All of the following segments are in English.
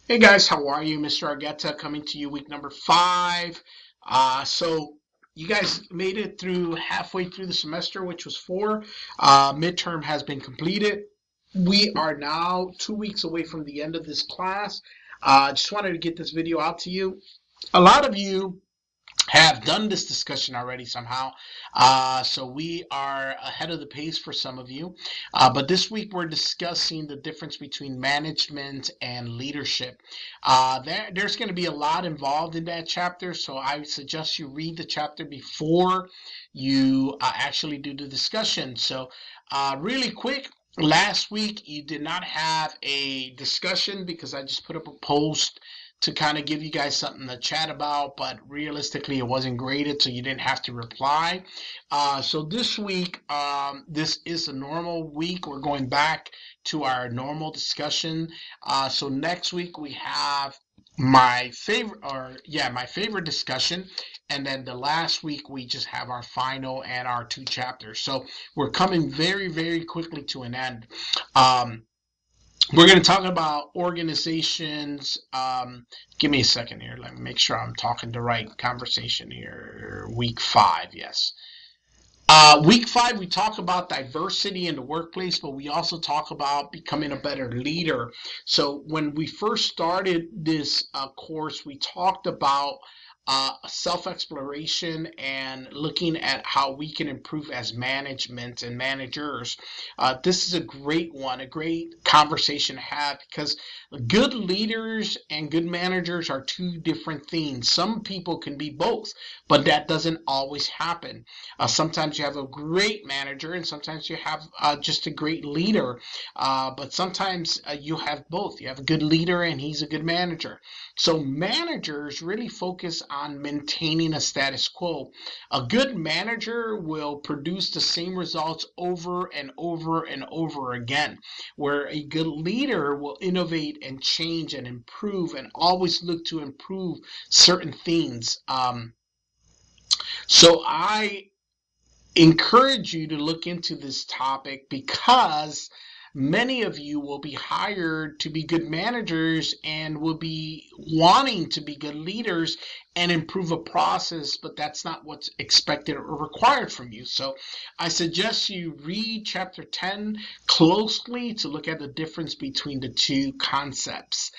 Hey guys, how are you? Mr. Argueta coming to you week number 5. So you guys made it through halfway through the semester, which was 4. Midterm has been completed. We are now 2 weeks away from the end of this class. Just wanted to get this video out to you. A lot of you have done this discussion already somehow. So we are ahead of the pace for some of you. But this week we're discussing the difference between management and leadership. There's going to be a lot involved in that chapter, so I suggest you read the chapter before you actually do the discussion. So, really quick. Last week you did not have a discussion because I just put up a post to kind of give you guys something to chat about, but realistically, it wasn't graded, so you didn't have to reply. So this week, this is a normal week. We're going back to our normal discussion. So next week we have my favorite discussion, and then the last week we just have our final and our 2 chapters. So we're coming very, very quickly to an end. We're going to talk about organizations. Give me a second here. Let me make sure I'm talking the right conversation here. Week 5, yes. Week 5, we talk about diversity in the workplace, but we also talk about becoming a better leader. So when we first started this course, we talked about self-exploration and looking at how we can improve as management and managers. This is a great one, a great conversation to have because good leaders and good managers are two different things. Some people can be both, but that doesn't always happen. Sometimes you have a great manager and sometimes you have just a great leader. But sometimes you have both. You have a good leader and he's a good manager. So managers really focus on maintaining a status quo. A good manager will produce the same results over and over and over again, where a good leader will innovate and change and improve and always look to improve certain things. So I encourage you to look into this topic because many of you will be hired to be good managers and will be wanting to be good leaders and improve a process, but that's not what's expected or required from you. So I suggest you read chapter 10 closely to look at the difference between the two concepts.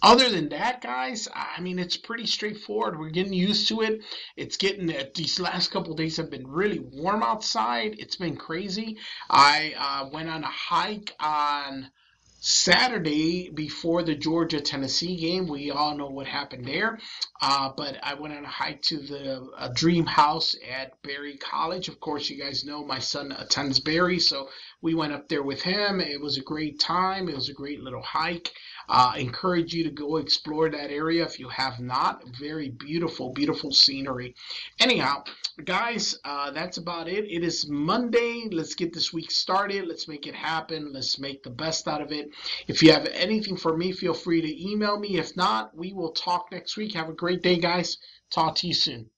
Other than that, guys, I mean, it's pretty straightforward. We're getting used to it. It's getting, these last couple of days have been really warm outside. It's been crazy. I went on a hike on Saturday before the Georgia-Tennessee game. We all know what happened there. But I went on a hike to the Dream House at Berry College. Of course, you guys know my son attends Berry, so we went up there with him. It was a great time. It was a great little hike. Encourage you to go explore that area if you have not. Very beautiful, beautiful scenery. Anyhow, guys, that's about it. It is Monday. Let's get this week started. Let's make it happen. Let's make the best out of it. If you have anything for me, feel free to email me. If not, we will talk next week. Have a great day, guys. Talk to you soon.